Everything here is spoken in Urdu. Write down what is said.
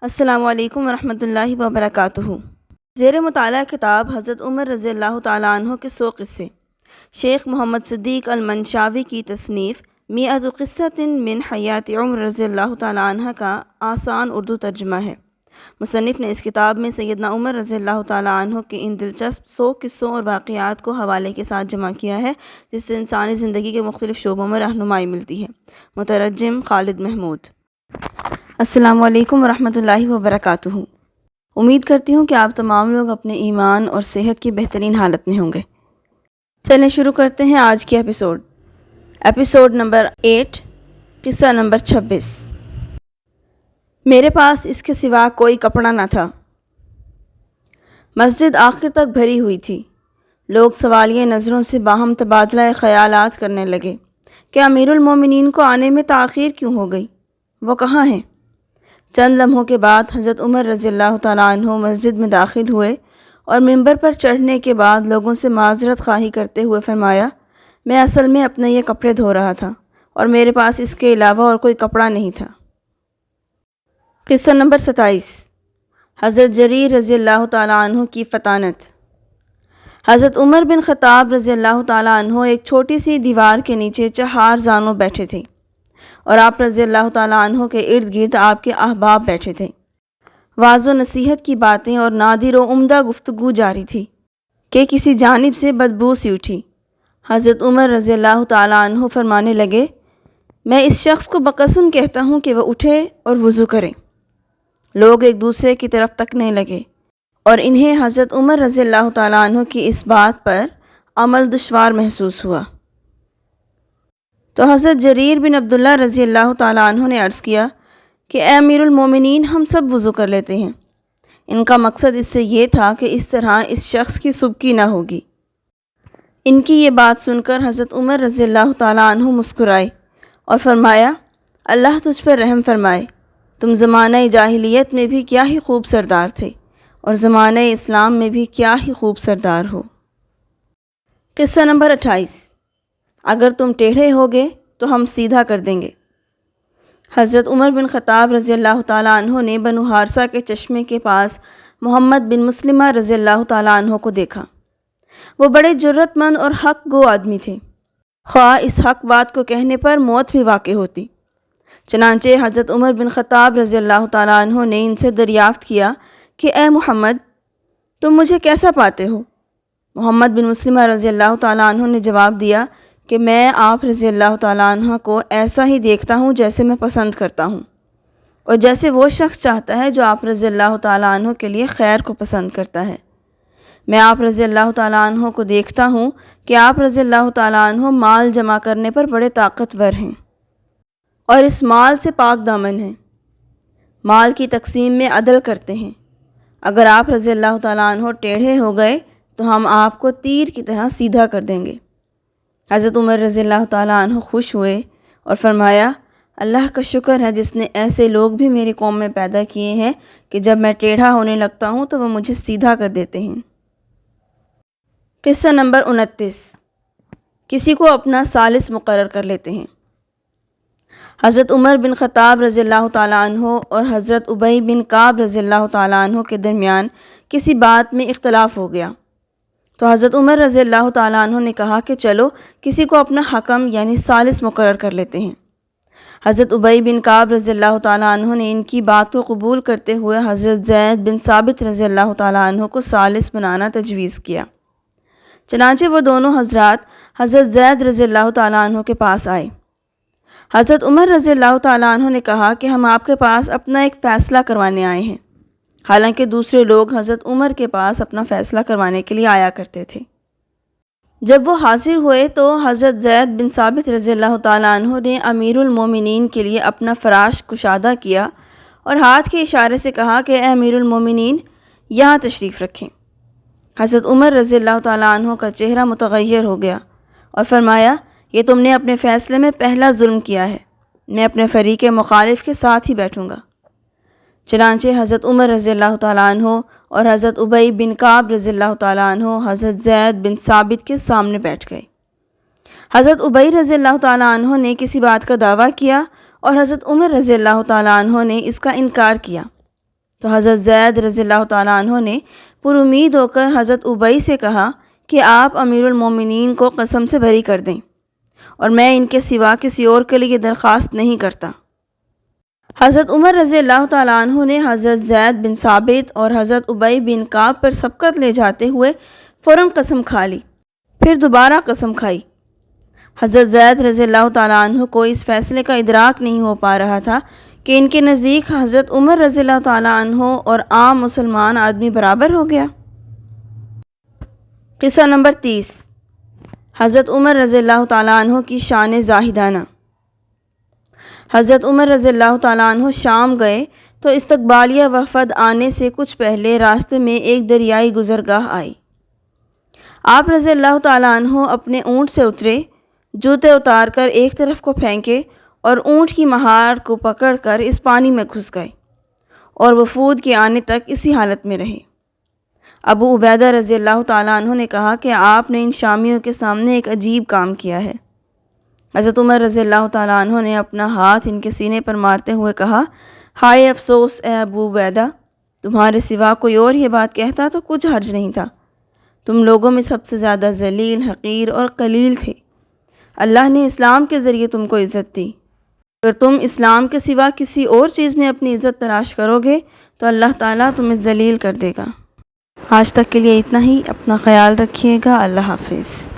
السلام علیکم ورحمۃ اللہ وبرکاتہ۔ زیر مطالعہ کتاب حضرت عمر رضی اللہ تعالیٰ عنہ کے 100 قصے، شیخ محمد صدیق المنشاوی کی تصنیف مئۃ قصۃ من حیات عمر رضی اللہ تعالیٰ عنہ کا آسان اردو ترجمہ ہے۔ مصنف نے اس کتاب میں سیدنا عمر رضی اللہ تعالیٰ عنہ کے ان دلچسپ 100 قصوں اور واقعات کو حوالے کے ساتھ جمع کیا ہے، جس سے انسانی زندگی کے مختلف شعبوں میں رہنمائی ملتی ہے۔ مترجم خالد محمود۔ السلام علیکم ورحمۃ اللہ وبرکاتہ۔ امید کرتی ہوں کہ آپ تمام لوگ اپنے ایمان اور صحت کی بہترین حالت میں ہوں گے۔ چلیں شروع کرتے ہیں آج کی ایپیسوڈ نمبر 8، قصہ نمبر 26۔ میرے پاس اس کے سوا کوئی کپڑا نہ تھا۔ مسجد آخر تک بھری ہوئی تھی۔ لوگ سوالیہ نظروں سے باہم تبادلہ خیالات کرنے لگے کہ امیر المومنین کو آنے میں تاخیر کیوں ہو گئی، وہ کہاں ہیں؟ چند لمحوں کے بعد حضرت عمر رضی اللہ تعالیٰ عنہ مسجد میں داخل ہوئے اور ممبر پر چڑھنے کے بعد لوگوں سے معذرت خواہی کرتے ہوئے فرمایا، میں اصل میں اپنے یہ کپڑے دھو رہا تھا اور میرے پاس اس کے علاوہ اور کوئی کپڑا نہیں تھا۔ قصہ نمبر 27۔ حضرت جریر رضی اللہ تعالیٰ عنہ کی فطانت۔ حضرت عمر بن خطاب رضی اللہ تعالیٰ عنہ ایک چھوٹی سی دیوار کے نیچے چہار زانوں بیٹھے تھے اور آپ رضی اللہ تعالیٰ عنہ کے ارد گرد آپ کے احباب بیٹھے تھے۔ واعظ و نصیحت کی باتیں اور نادر و عمدہ گفتگو جاری تھی کہ کسی جانب سے بدبو سی اٹھی۔ حضرت عمر رضی اللہ تعالیٰ عنہ فرمانے لگے، میں اس شخص کو بقسم کہتا ہوں کہ وہ اٹھے اور وضو کرے۔ لوگ ایک دوسرے کی طرف تکنے لگے اور انہیں حضرت عمر رضی اللہ تعالیٰ عنہ کی اس بات پر عمل دشوار محسوس ہوا۔ تو حضرت جریر بن عبداللہ رضی اللہ تعالیٰ عنہ نے عرض کیا کہ اے امیر المومنین، ہم سب وضو کر لیتے ہیں۔ ان کا مقصد اس سے یہ تھا کہ اس طرح اس شخص کی سبکی نہ ہوگی۔ ان کی یہ بات سن کر حضرت عمر رضی اللہ تعالیٰ عنہ مسکرائے اور فرمایا، اللہ تجھ پر رحم فرمائے، تم زمانہ جاہلیت میں بھی کیا ہی خوب سردار تھے اور زمانہ اسلام میں بھی کیا ہی خوب سردار ہو۔ قصہ نمبر 28۔ اگر تم ٹیڑھے ہوگے تو ہم سیدھا کر دیں گے۔ حضرت عمر بن خطاب رضی اللہ تعالیٰ عنہ نے بنو حارثہ کے چشمے کے پاس محمد بن مسلمہ رضی اللہ تعالیٰ عنہ کو دیکھا۔ وہ بڑے جرأت مند اور حق گو آدمی تھے، خواہ اس حق بات کو کہنے پر موت بھی واقع ہوتی۔ چنانچہ حضرت عمر بن خطاب رضی اللہ تعالیٰ عنہ نے ان سے دریافت کیا کہ اے محمد، تم مجھے کیسا پاتے ہو؟ محمد بن مسلمہ رضی اللہ تعالیٰ عنہ نے جواب دیا کہ میں آپ رضی اللہ تعالیٰ عنہ کو ایسا ہی دیکھتا ہوں جیسے میں پسند کرتا ہوں، اور جیسے وہ شخص چاہتا ہے جو آپ رضی اللہ تعالیٰ عنہ کے لیے خیر کو پسند کرتا ہے۔ میں آپ رضی اللہ تعالیٰ عنہ کو دیکھتا ہوں کہ آپ رضی اللہ تعالیٰ عنہ مال جمع کرنے پر بڑے طاقتور ہیں اور اس مال سے پاک دامن ہیں، مال کی تقسیم میں عدل کرتے ہیں۔ اگر آپ رضی اللہ تعالیٰ عنہ ٹیڑھے ہو گئے تو ہم آپ کو تیر کی طرح سیدھا کر دیں گے۔ حضرت عمر رضی اللہ تعالیٰ عنہ خوش ہوئے اور فرمایا، اللہ کا شکر ہے جس نے ایسے لوگ بھی میری قوم میں پیدا کیے ہیں کہ جب میں ٹیڑھا ہونے لگتا ہوں تو وہ مجھے سیدھا کر دیتے ہیں۔ قصہ نمبر 29۔ کسی کو اپنا ثالث مقرر کر لیتے ہیں۔ حضرت عمر بن خطاب رضی اللہ تعالیٰ عنہ اور حضرت ابی بن کعب رضی اللہ تعالیٰ عنہ کے درمیان کسی بات میں اختلاف ہو گیا، تو حضرت عمر رضی اللہ تعالیٰ عنہ نے کہا کہ چلو کسی کو اپنا حکم یعنی ثالث مقرر کر لیتے ہیں۔ حضرت ابی بن کعب رضی اللہ تعالیٰ عنہ نے ان کی بات کو قبول کرتے ہوئے حضرت زید بن ثابت رضی اللہ تعالیٰ عنہ کو ثالث بنانا تجویز کیا۔ چنانچہ وہ دونوں حضرات حضرت زید رضی اللہ تعالیٰ عنہ کے پاس آئے۔ حضرت عمر رضی اللہ تعالیٰ عنہ نے کہا کہ ہم آپ کے پاس اپنا ایک فیصلہ کروانے آئے ہیں، حالانکہ دوسرے لوگ حضرت عمر کے پاس اپنا فیصلہ کروانے کے لیے آیا کرتے تھے۔ جب وہ حاضر ہوئے تو حضرت زید بن ثابت رضی اللہ تعالیٰ عنہ نے امیر المومنین کے لیے اپنا فراش کشادہ کیا اور ہاتھ کے اشارے سے کہا کہ اے امیر المومنین، یہاں تشریف رکھیں۔ حضرت عمر رضی اللہ تعالیٰ عنہ کا چہرہ متغیر ہو گیا اور فرمایا، یہ تم نے اپنے فیصلے میں پہلا ظلم کیا ہے، میں اپنے فریق مخالف کے ساتھ ہی بیٹھوں گا۔ چنانچہ حضرت عمر رضی اللہ تعالیٰ عنہ اور حضرت ابی بن کعب رضی اللہ تعالیٰ عنہ حضرت زید بن ثابت کے سامنے بیٹھ گئے۔ حضرت ابی رضی اللہ تعالیٰ عنہ نے کسی بات کا دعویٰ کیا اور حضرت عمر رضی اللہ تعالیٰ عنہ نے اس کا انکار کیا۔ تو حضرت زید رضی اللہ تعالیٰ عنہ نے پر امید ہو کر حضرت ابی سے کہا کہ آپ امیر المومنین کو قسم سے بری کر دیں، اور میں ان کے سوا کسی اور کے لیے درخواست نہیں کرتا۔ حضرت عمر رضی اللہ تعالیٰ عنہ نے حضرت زید بن ثابت اور حضرت ابی بن کعب پر سبقت لے جاتے ہوئے فوراً قسم کھا لی، پھر دوبارہ قسم کھائی۔ حضرت زید رضی اللہ تعالیٰ عنہ کو اس فیصلے کا ادراک نہیں ہو پا رہا تھا کہ ان کے نزدیک حضرت عمر رضی اللہ تعالیٰ عنہ اور عام مسلمان آدمی برابر ہو گیا۔ قصہ نمبر 30۔ حضرت عمر رضی اللہ تعالیٰ عنہ کی شان زاہدانہ۔ حضرت عمر رضی اللہ تعالیٰ عنہ شام گئے تو استقبالیہ وفد آنے سے کچھ پہلے راستے میں ایک دریائی گزرگاہ آئی۔ آپ رضی اللہ تعالیٰ عنہ اپنے اونٹ سے اترے، جوتے اتار کر ایک طرف کو پھینکے اور اونٹ کی مہار کو پکڑ کر اس پانی میں گھس گئے اور وفود کے آنے تک اسی حالت میں رہے۔ ابو عبیدہ رضی اللہ تعالیٰ عنہ نے کہا کہ آپ نے ان شامیوں کے سامنے ایک عجیب کام کیا ہے۔ حضرت عمر رضی اللہ تعالیٰ عنہ نے اپنا ہاتھ ان کے سینے پر مارتے ہوئے کہا، ہائے افسوس اے ابو عبیدہ، تمہارے سوا کوئی اور یہ بات کہتا تو کچھ حرج نہیں تھا۔ تم لوگوں میں سب سے زیادہ ذلیل، حقیر اور قلیل تھے۔ اللہ نے اسلام کے ذریعے تم کو عزت دی۔ اگر تم اسلام کے سوا کسی اور چیز میں اپنی عزت تلاش کرو گے تو اللہ تعالیٰ تمہیں ذلیل کر دے گا۔ آج تک کے لیے اتنا ہی۔ اپنا خیال رکھیے گا۔ اللہ حافظ۔